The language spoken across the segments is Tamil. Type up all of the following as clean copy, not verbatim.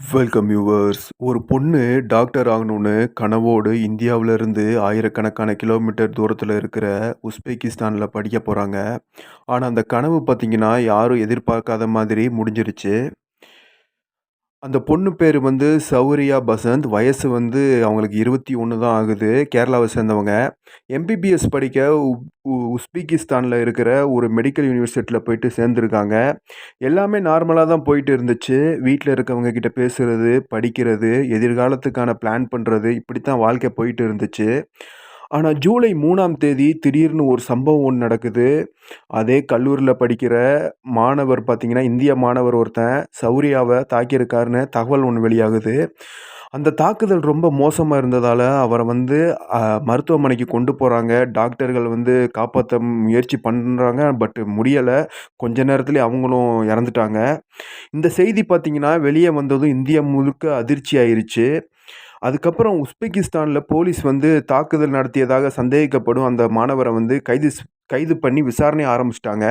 Welcome viewers. ஒரு பொண்ணு டாக்டர் ஆகணும்னு கனவோடு இந்தியாவுல இருந்து ஆயிரக்கணக்கான கிலோமீட்டர் தூரத்துல இருக்கிற உஸ்பெகிஸ்தான்ல படிக்க போறாங்க. ஆனா அந்த கனவு பார்த்தீங்கன்னா, யாரும் எதிர்பார்க்காத மாதிரி முடிஞ்சிருச்சு. அந்த பொண்ணு பேரு வந்து சௌரியா பசந்த். வயசு வந்து அவங்களுக்கு 21 தான் ஆகுது. கேரளாவ சேர்ந்தவங்க. எம்பிபிஎஸ் படிக்க உஸ்பெகிஸ்தான்ல இருக்கிற ஒரு மெடிக்கல் யூனிவர்சிட்டில போயிட்டு சேர்ந்துருக்காங்க. எல்லாமே நார்மலா தான் போயிட்டு இருந்துச்சு. வீட்ல இருக்கவங்க கிட்ட பேசுறது, படிக்கிறது, எதிர்காலத்துக்கான பிளான் பண்றது இப்படித்தான் வாழ்க்கை போயிட்டு இருந்துச்சு. ஆனா ஜூலை 3ஆம் தேதி திடீர்னு ஒரு சம்பவம் ஒண்ணு நடக்குது. அதே கல்லூரியில படிக்கிற மாணவர் பார்த்தீங்கன்னா, இந்திய மாணவர் ஒருத்தன் சௌரியாவ தாக்கியிருக்காருன்னு தகவல் ஒண்ணு வெளியாகுது. அந்த தாக்குதல் ரொம்ப மோசமா இருந்ததால, அவர வந்து அ மருத்துவமனைக்கு கொண்டு போறாங்க. டாக்டர்கள் வந்து காப்பாத்த முயற்சி பண்றாங்க. பட் முடியல. கொஞ்ச நேரத்திலேயே அவங்களும் இறந்துட்டாங்க. இந்த செய்தி பார்த்தீங்கன்னா, வெளிய வந்ததும் இந்தியா முழுக்க அதிர்ச்சி ஆயிருச்சு. அதுக்கப்புறம் உஸ்பெகிஸ்தான்ல போலீஸ் வந்து தாக்குதல் நடத்தியதாக சந்தேகிக்கப்படும் அந்த மாணவர வந்து கைது பண்ணி விசாரணை ஆரம்பிச்சுட்டாங்க.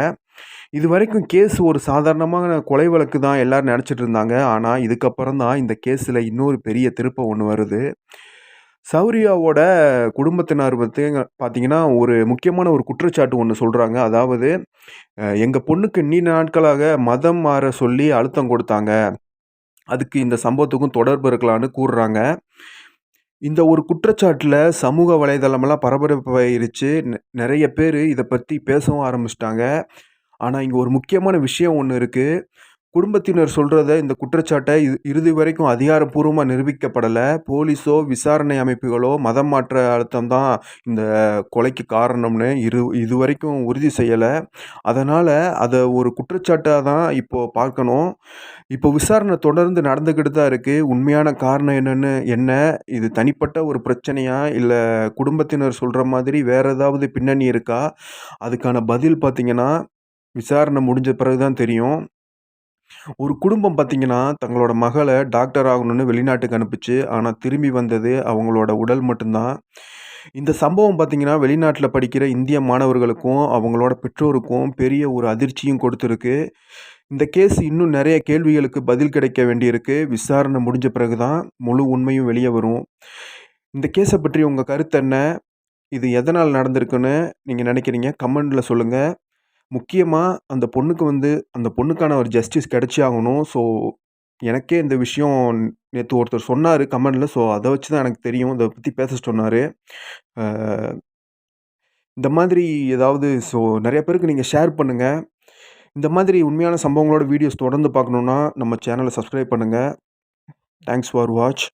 இதுவரைக்கும் கேஸ் ஒரு சாதாரணமான கொலை வழக்கு தான் எல்லாரும் நெனச்சுட்டு இருந்தாங்க. ஆனா, இதுக்கப்புறம் தான் இந்த கேஸ்ல இன்னொரு பெரிய திருப்பம் ஒண்ணு வருது. சௌரியாவோட குடும்பத்தினர் பார்த்தீங்கன்னா, ஒரு முக்கியமான ஒரு குற்றச்சாட்டு ஒண்ணு சொல்றாங்க. அதாவது, எங்க பொண்ணுக்கு நீண்ட நாட்களாக மதம் மாற சொல்லி அழுத்தம் கொடுத்தாங்க. அதுக்கு இந்த சம்பவத்துக்கும் தொடர்பு இருக்கலான்னு கூறுறாங்க. இந்த ஒரு குற்றச்சாட்டுல சமூக வலைதளமெல்லாம் பரபரப்பாயிருச்சு. நெறைய பேரு இத பத்தி பேசவும் ஆரம்பிச்சுட்டாங்க. ஆனா, இங்க ஒரு முக்கியமான விஷயம் ஒண்ணு இருக்கு. குடும்பத்தினர் சொல்றத இந்த குற்றச்சாட்ட இறுதி வரைக்கும் அதிகாரப்பூர்வமா நிரூபிக்கப்படல. போலீஸோ, விசாரணை அமைப்புகளோ மதம் மாற்ற அழுத்தம் தான் இந்த கொலைக்கு காரணம்னு இதுவரைக்கும் உறுதி செய்யல. அதனால அத ஒரு குற்றச்சாட்டா தான் இப்போ பார்க்கணும். இப்போ விசாரணை தொடர்ந்து நடந்துகிட்டு தான் இருக்கு. உண்மையான காரணம் என்ன? இது தனிப்பட்ட ஒரு பிரச்சனையா? இல்ல குடும்பத்தினர் சொல்ற மாதிரி வேற ஏதாவது பின்னணி இருக்கா? அதுக்கான பதில் பார்த்தீங்கன்னா, விசாரணை முடிஞ்ச பிறகு தான் தெரியும். ஒரு குடும்பம் பார்த்தீங்கன்னா, தங்களோட மகள டாக்டர் ஆகணும்னு வெளிநாட்டுக்கு அனுப்புச்சு. ஆனா திரும்பி வந்தது அவங்களோட உடல் மட்டும் தான். இந்த சம்பவம் பார்த்தீங்கன்னா, வெளிநாட்ல படிக்கிற இந்திய மாணவர்களுக்கும், அவங்களோட பெற்றோருக்கும் பெரிய ஒரு அதிர்ச்சியும் கொடுத்திருக்கு. இந்த கேஸ் இன்னும் நெறைய கேள்விகளுக்கு பதில் கிடைக்க வேண்டியிருக்கு. விசாரணை முடிஞ்ச பிறகு தான் முழு உண்மையும் வெளிய வரும். இந்த கேஸ பற்றி உங்க கருத்து என்ன? இது எதனால் நடந்திருக்குன்னு நீங்க நெனைக்கிறீங்க? கமெண்ட்ல சொல்லுங்க. முக்கியமா அந்த பொண்ணுக்கான ஒரு ஜஸ்டிஸ் கிடைச்சே ஆகணும். ஸோ, எனக்கே இந்த விஷயம் நேத்து ஒருத்தர் சொன்னாரு கமெண்ட்ல. ஸோ, அத வச்சு தான் எனக்கு தெரியும். இத பத்தி பேச சொன்னாரு. அ இந்த மாதிரி ஏதாவது நெறைய பேருக்கு நீங்க ஷேர் பண்ணுங்க. இந்த மாதிரி உண்மையான சம்பவங்களோட வீடியோஸ் தொடர்ந்து பார்க்கணும்னா, நம்ம சேனல சப்ஸ்கிரைப் பண்ணுங்க. Thanks for watch.